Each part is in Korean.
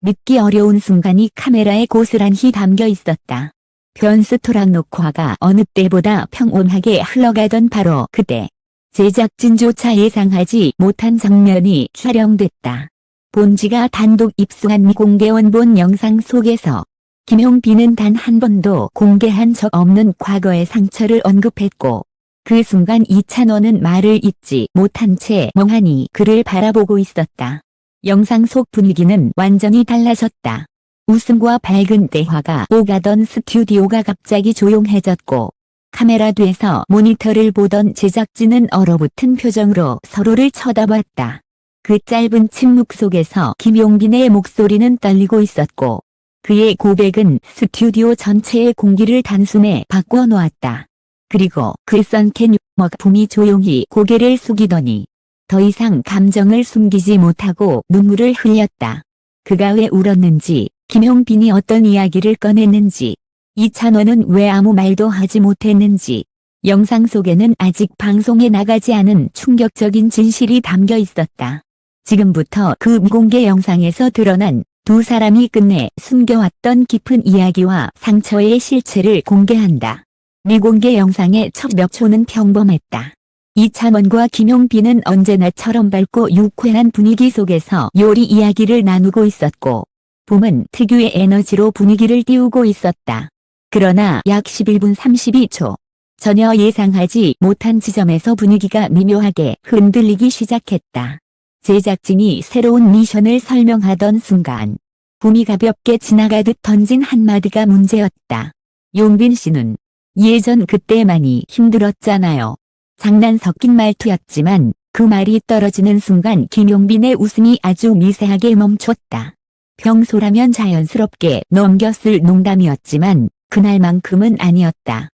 믿기 어려운 순간이 카메라에 고스란히 담겨 있었다. 변스토랑 녹화가 어느 때보다 평온하게 흘러가던 바로 그때 제작진조차 예상하지 못한 장면이 촬영됐다. 본지가 단독 입수한 미공개 원본 영상 속에서 김용빈은 단 한 번도 공개한 적 없는 과거의 상처를 언급했고 그 순간 이찬원은 말을 잇지 못한 채 멍하니 그를 바라보고 있었다. 영상 속 분위기는 완전히 달라졌다. 웃음과 밝은 대화가 오가던 스튜디오가 갑자기 조용해졌고 카메라 뒤에서 모니터를 보던 제작진은 얼어붙은 표정으로 서로를 쳐다봤다. 그 짧은 침묵 속에서 김용빈의 목소리는 떨리고 있었고 그의 고백은 스튜디오 전체의 공기를 단숨에 바꿔놓았다. 그리고 그 썬캔 유머품이 조용히 고개를 숙이더니 더 이상 감정을 숨기지 못하고 눈물을 흘렸다. 그가 왜 울었는지, 김용빈이 어떤 이야기를 꺼냈는지, 이찬원은 왜 아무 말도 하지 못했는지, 영상 속에는 아직 방송에 나가지 않은 충격적인 진실이 담겨 있었다. 지금부터 그 미공개 영상에서 드러난 두 사람이 끝내 숨겨왔던 깊은 이야기와 상처의 실체를 공개한다. 미공개 영상의 첫 몇 초는 평범했다. 이찬원과 김용빈은 언제나처럼 밝고 유쾌한 분위기 속에서 요리 이야기를 나누고 있었고 봄은 특유의 에너지로 분위기를 띄우고 있었다. 그러나 약 11분 32초 전혀 예상하지 못한 지점에서 분위기가 미묘하게 흔들리기 시작했다. 제작진이 새로운 미션을 설명하던 순간 붐이 가볍게 지나가듯 던진 한마디가 문제였다. 용빈 씨는 예전 그때 많이 힘들었잖아요. 장난 섞인 말투였지만 그 말이 떨어지는 순간 김용빈의 웃음이 아주 미세하게 멈췄다. 평소라면 자연스럽게 넘겼을 농담이었지만 그날만큼은 아니었다.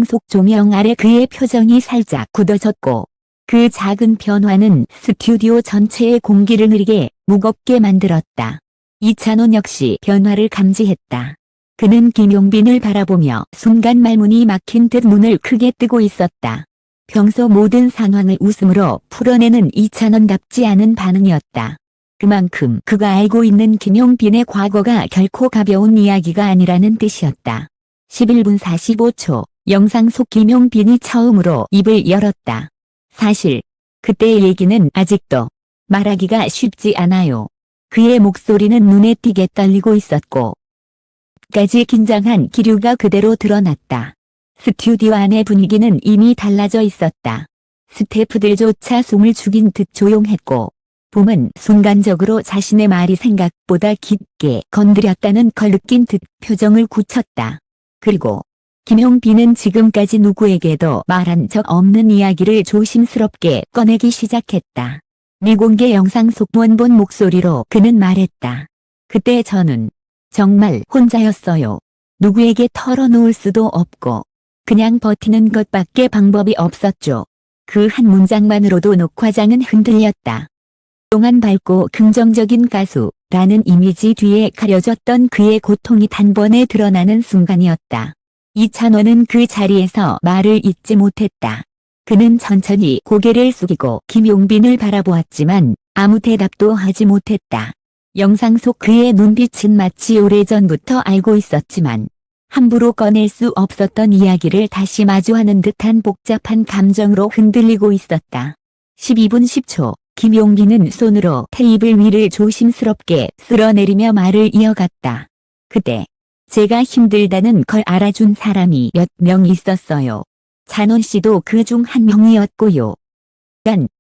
속 조명 아래 그의 표정이 살짝 굳어졌고 그 작은 변화는 스튜디오 전체의 공기를 느리게 무겁게 만들었다. 이찬원 역시 변화를 감지했다. 그는 김용빈을 바라보며 순간 말문이 막힌 듯 눈을 크게 뜨고 있었다. 평소 모든 상황을 웃음으로 풀어내는 이찬원답지 않은 반응이었다. 그만큼 그가 알고 있는 김용빈의 과거가 결코 가벼운 이야기가 아니라는 뜻이었다. 11분 45초 영상 속 김용빈이 처음으로 입을 열었다. 사실 그때의 얘기는 아직도 말하기가 쉽지 않아요. 그의 목소리는 눈에 띄게 떨리고 있었고 까지 긴장한 기류가 그대로 드러났다. 스튜디오 안의 분위기는 이미 달라져 있었다. 스태프들조차 숨을 죽인 듯 조용했고 봄은 순간적으로 자신의 말이 생각보다 깊게 건드렸다는 걸 느낀 듯 표정을 굳혔다. 그리고 김용빈은 지금까지 누구에게도 말한 적 없는 이야기를 조심스럽게 꺼내기 시작했다. 미공개 영상 속 원본 목소리로 그는 말했다. 그때 저는 정말 혼자였어요. 누구에게 털어놓을 수도 없고 그냥 버티는 것밖에 방법이 없었죠. 그 한 문장만으로도 녹화장은 흔들렸다. 동안 밝고 긍정적인 가수라는 이미지 뒤에 가려졌던 그의 고통이 단번에 드러나는 순간이었다. 이찬원은 그 자리에서 말을 잇지 못했다. 그는 천천히 고개를 숙이고 김용빈을 바라보았지만 아무 대답도 하지 못했다. 영상 속 그의 눈빛은 마치 오래전부터 알고 있었지만 함부로 꺼낼 수 없었던 이야기를 다시 마주하는 듯한 복잡한 감정으로 흔들리고 있었다. 12분 10초 김용빈은 손으로 테이블 위를 조심스럽게 쓸어내리며 말을 이어갔다. 그때 제가 힘들다는 걸 알아준 사람이 몇 명 있었어요. 찬원 씨도 그 중 한 명이었고요.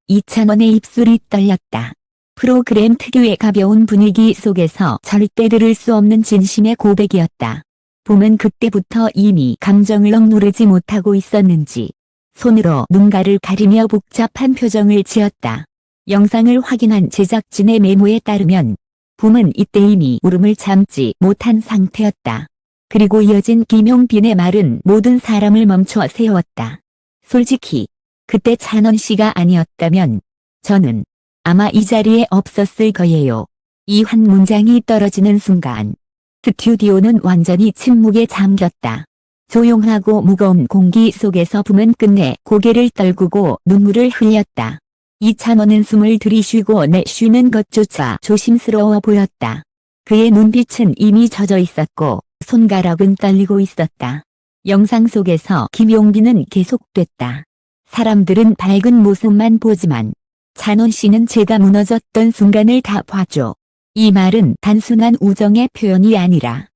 이찬원의 입술이 떨렸다. 프로그램 특유의 가벼운 분위기 속에서 절대 들을 수 없는 진심의 고백이었다. 봄은 그때부터 이미 감정을 억누르지 못하고 있었는지 손으로 눈가를 가리며 복잡한 표정을 지었다. 영상을 확인한 제작진의 메모에 따르면 봄은 이때 이미 울음을 참지 못한 상태였다. 그리고 이어진 김용빈의 말은 모든 사람을 멈춰 세웠다. 솔직히 그때 찬원 씨가 아니었다면 저는 아마 이 자리에 없었을 거예요. 이 한 문장이 떨어지는 순간 스튜디오는 완전히 침묵에 잠겼다. 조용하고 무거운 공기 속에서 봄은 끝내 고개를 떨구고 눈물을 흘렸다. 이찬원은 숨을 들이쉬고 내쉬는 것조차 조심스러워 보였다. 그의 눈빛은 이미 젖어 있었고 손가락은 떨리고 있었다. 영상 속에서 김용빈은 계속됐다. 사람들은 밝은 모습만 보지만 찬원 씨는 제가 무너졌던 순간을 다 봐줘. 이 말은 단순한 우정의 표현이 아니라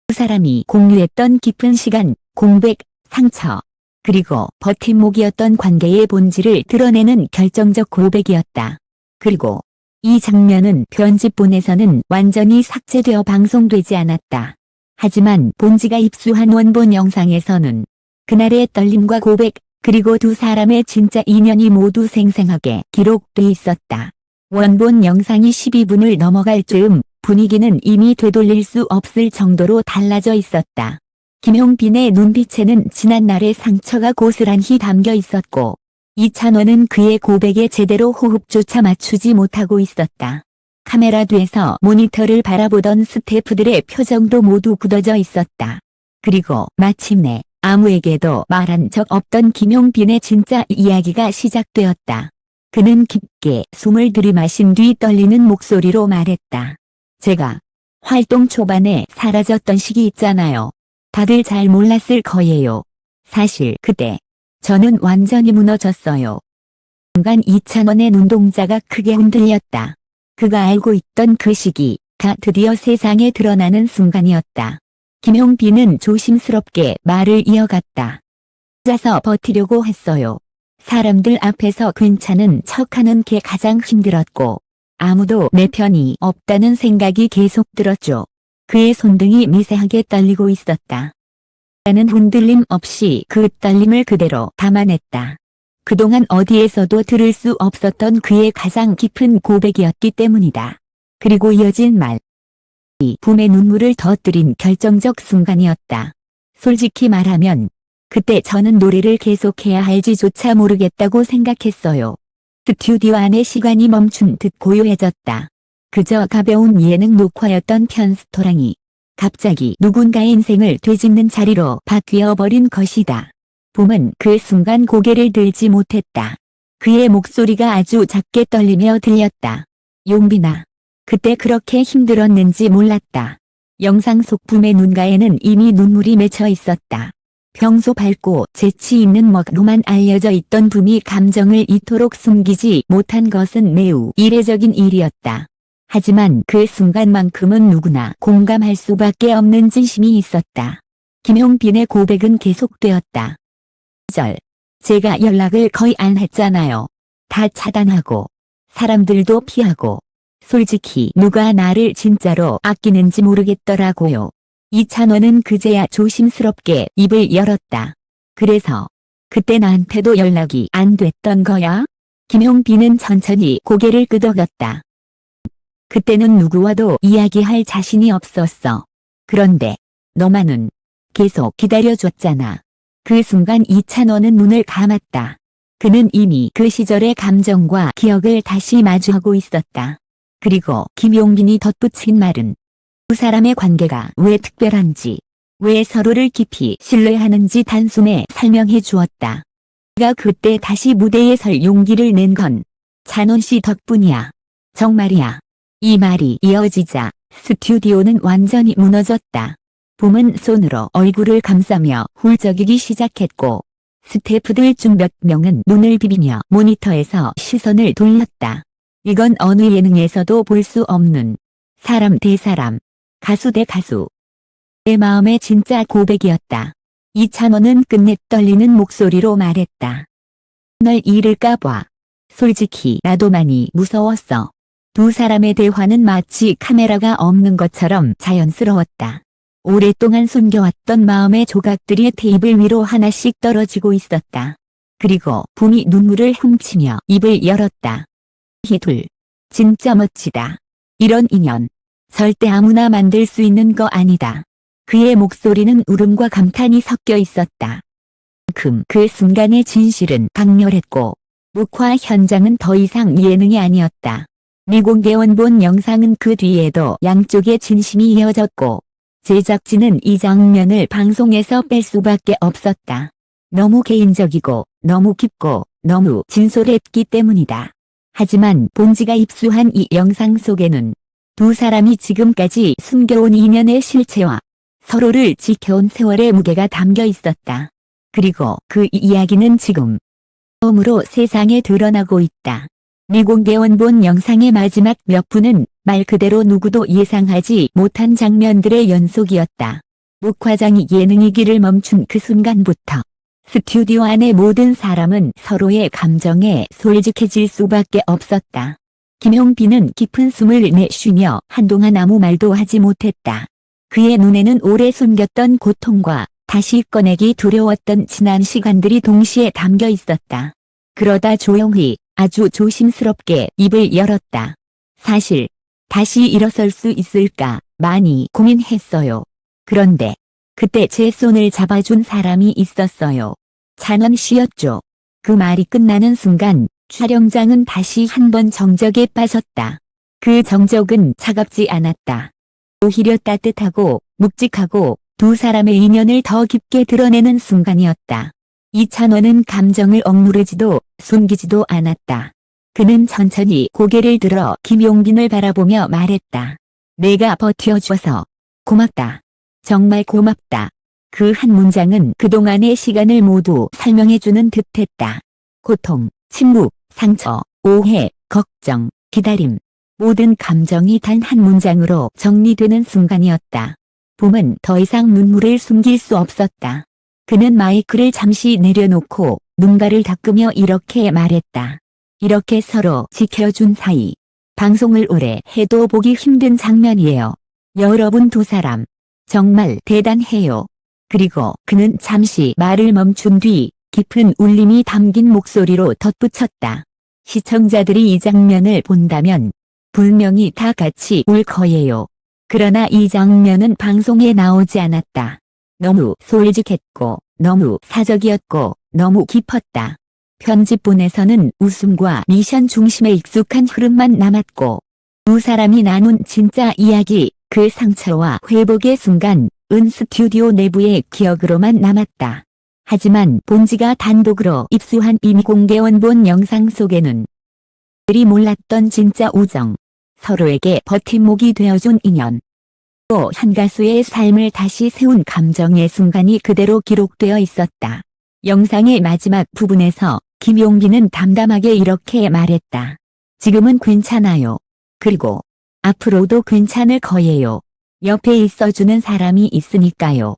두 사람이 공유했던 깊은 시간, 공백, 상처, 그리고 버팀목이었던 관계의 본질을 드러내는 결정적 고백이었다. 그리고 이 장면은 편집본에서는 완전히 삭제되어 방송되지 않았다. 하지만 본지가 입수한 원본 영상에서는 그날의 떨림과 고백, 그리고 두 사람의 진짜 인연이 모두 생생하게 기록돼 있었다. 원본 영상이 12분을 넘어갈 즈음 분위기는 이미 되돌릴 수 없을 정도로 달라져 있었다. 김용빈의 눈빛에는 지난날의 상처가 고스란히 담겨 있었고 이찬원은 그의 고백에 제대로 호흡조차 맞추지 못하고 있었다. 카메라 뒤에서 모니터를 바라보던 스태프들의 표정도 모두 굳어져 있었다. 그리고 마침내 아무에게도 말한 적 없던 김용빈의 진짜 이야기가 시작되었다. 그는 깊게 숨을 들이마신 뒤 떨리는 목소리로 말했다. 제가 활동 초반에 사라졌던 시기 있잖아요. 다들 잘 몰랐을 거예요. 사실 그때 저는 완전히 무너졌어요. 순간 이찬원의 눈동자가 크게 흔들렸다. 그가 알고 있던 그 시기가 드디어 세상에 드러나는 순간이었다. 김용빈은 조심스럽게 말을 이어갔다. 혼자서 버티려고 했어요. 사람들 앞에서 괜찮은 척하는 게 가장 힘들었고 아무도 내 편이 없다는 생각이 계속 들었죠. 그의 손등이 미세하게 떨리고 있었다. 나는 흔들림 없이 그 떨림을 그대로 담아냈다. 그동안 어디에서도 들을 수 없었던 그의 가장 깊은 고백이었기 때문이다. 그리고 이어진 말. 이 붐의 눈물을 터뜨린 결정적 순간이었다. 솔직히 말하면 그때 저는 노래를 계속해야 할지조차 모르겠다고 생각했어요. 스튜디오 안에 시간이 멈춘 듯 고요해졌다. 그저 가벼운 예능 녹화였던 편스토랑이 갑자기 누군가의 인생을 되짚는 자리로 바뀌어버린 것이다. 붐은 그 순간 고개를 들지 못했다. 그의 목소리가 아주 작게 떨리며 들렸다. 용빈아, 그때 그렇게 힘들었는지 몰랐다. 영상 속 붐의 눈가에는 이미 눈물이 맺혀 있었다. 평소 밝고 재치 있는 먹로만 알려져 있던 붐이 감정을 이토록 숨기지 못한 것은 매우 이례적인 일이었다. 하지만 그 순간만큼은 누구나 공감할 수밖에 없는 진심이 있었다. 김용빈의 고백은 계속되었다. 제가 연락을 거의 안 했잖아요. 다 차단하고 사람들도 피하고 솔직히 누가 나를 진짜로 아끼는지 모르겠더라고요. 이찬원은 그제야 조심스럽게 입을 열었다. 그래서 그때 나한테도 연락이 안 됐던 거야? 김용빈은 천천히 고개를 끄덕였다. 그때는 누구와도 이야기할 자신이 없었어. 그런데 너만은 계속 기다려줬잖아. 그 순간 이찬원은 눈을 감았다. 그는 이미 그 시절의 감정과 기억을 다시 마주하고 있었다. 그리고 김용빈이 덧붙인 말은 두 사람의 관계가 왜 특별한지, 왜 서로를 깊이 신뢰하는지 단숨에 설명해 주었다. 그가 그때 다시 무대에 설 용기를 낸 건 찬원 씨 덕분이야. 정말이야. 이 말이 이어지자 스튜디오는 완전히 무너졌다. 붐은 손으로 얼굴을 감싸며 훌쩍이기 시작했고 스태프들 중 몇 명은 눈을 비비며 모니터에서 시선을 돌렸다. 이건 어느 예능에서도 볼 수 없는 사람 대 사람, 가수 대 가수. 내 마음의 진짜 고백이었다. 이찬원은 끝내 떨리는 목소리로 말했다. 널 잃을까봐. 솔직히 나도 많이 무서웠어. 두 사람의 대화는 마치 카메라가 없는 것처럼 자연스러웠다. 오랫동안 숨겨왔던 마음의 조각들이 테이블 위로 하나씩 떨어지고 있었다. 그리고 붐이 눈물을 훔치며 입을 열었다. 희둘. 진짜 멋지다. 이런 인연. 절대 아무나 만들 수 있는 거 아니다. 그의 목소리는 울음과 감탄이 섞여 있었다. 그 순간의 진실은 강렬했고 녹화 현장은 더 이상 예능이 아니었다. 미공개 원본 영상은 그 뒤에도 양쪽의 진심이 이어졌고 제작진은 이 장면을 방송에서 뺄 수밖에 없었다. 너무 개인적이고 너무 깊고 너무 진솔했기 때문이다. 하지만 본지가 입수한 이 영상 속에는 두 사람이 지금까지 숨겨온 인연의 실체와 서로를 지켜온 세월의 무게가 담겨 있었다. 그리고 그 이야기는 지금 처음으로 세상에 드러나고 있다. 미공개 원본 영상의 마지막 몇 분은 말 그대로 누구도 예상하지 못한 장면들의 연속이었다. 묵화장이 예능이 길을 멈춘 그 순간부터 스튜디오 안의 모든 사람은 서로의 감정에 솔직해질 수밖에 없었다. 김용빈은 깊은 숨을 내쉬며 한동안 아무 말도 하지 못했다. 그의 눈에는 오래 숨겼던 고통과 다시 꺼내기 두려웠던 지난 시간들이 동시에 담겨 있었다. 그러다 조용히 아주 조심스럽게 입을 열었다. 사실 다시 일어설 수 있을까 많이 고민했어요. 그런데 그때 제 손을 잡아준 사람이 있었어요. 찬원 씨였죠. 그 말이 끝나는 순간 촬영장은 다시 한번 정적에 빠졌다. 그 정적은 차갑지 않았다. 오히려 따뜻하고 묵직하고 두 사람의 인연을 더 깊게 드러내는 순간이었다. 이찬원은 감정을 억누르지도 숨기지도 않았다. 그는 천천히 고개를 들어 김용빈을 바라보며 말했다. 내가 버텨줘서 고맙다. 정말 고맙다. 그 한 문장은 그동안의 시간을 모두 설명해주는 듯했다. 고통, 침묵, 상처, 오해, 걱정, 기다림. 모든 감정이 단 한 문장으로 정리되는 순간이었다. 봄은 더 이상 눈물을 숨길 수 없었다. 그는 마이크를 잠시 내려놓고 눈가를 닦으며 이렇게 말했다. 이렇게 서로 지켜준 사이. 방송을 오래 해도 보기 힘든 장면이에요. 여러분 두 사람. 정말 대단해요. 그리고 그는 잠시 말을 멈춘 뒤 깊은 울림이 담긴 목소리로 덧붙였다. 시청자들이 이 장면을 본다면 분명히 다 같이 울 거예요. 그러나 이 장면은 방송에 나오지 않았다. 너무 솔직했고 너무 사적이었고 너무 깊었다. 편집본에서는 웃음과 미션 중심의 익숙한 흐름만 남았고 두 사람이 나눈 진짜 이야기, 그 상처와 회복의 순간, 은 스튜디오 내부의 기억으로만 남았다. 하지만 본지가 단독으로 입수한 이미 공개 원본 영상 속에는 그들이 몰랐던 진짜 우정, 서로에게 버팀목이 되어준 인연, 또 한 가수의 삶을 다시 세운 감정의 순간이 그대로 기록되어 있었다. 영상의 마지막 부분에서 김용빈은 담담하게 이렇게 말했다. 지금은 괜찮아요. 그리고 앞으로도 괜찮을 거예요. 옆에 있어주는 사람이 있으니까요.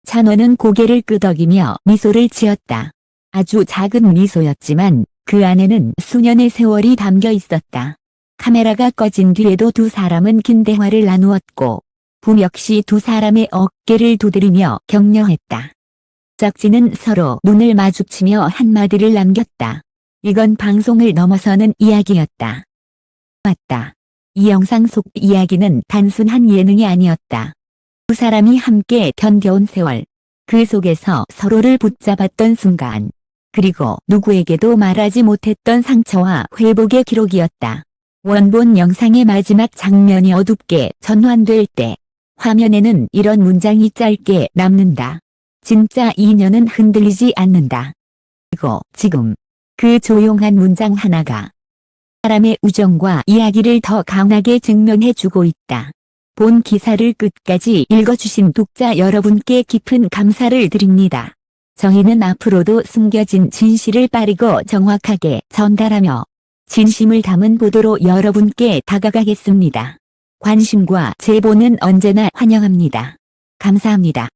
찬원은 고개를 끄덕이며 미소를 지었다. 아주 작은 미소였지만 그 안에는 수년의 세월이 담겨 있었다. 카메라가 꺼진 뒤에도 두 사람은 긴 대화를 나누었고 붐 역시 두 사람의 어깨를 두드리며 격려했다. 짝지는 서로 눈을 마주치며 한마디를 남겼다. 이건 방송을 넘어서는 이야기였다. 맞다. 이 영상 속 이야기는 단순한 예능이 아니었다. 두 사람이 함께 견뎌온 세월, 그 속에서 서로를 붙잡았던 순간, 그리고 누구에게도 말하지 못했던 상처와 회복의 기록이었다. 원본 영상의 마지막 장면이 어둡게 전환될 때 화면에는 이런 문장이 짧게 남는다. 진짜 인연은 흔들리지 않는다. 그리고 지금 그 조용한 문장 하나가 사람의 우정과 이야기를 더 강하게 증명해주고 있다. 본 기사를 끝까지 읽어주신 독자 여러분께 깊은 감사를 드립니다. 저희는 앞으로도 숨겨진 진실을 빠르고 정확하게 전달하며 진심을 담은 보도로 여러분께 다가가겠습니다. 관심과 제보는 언제나 환영합니다. 감사합니다.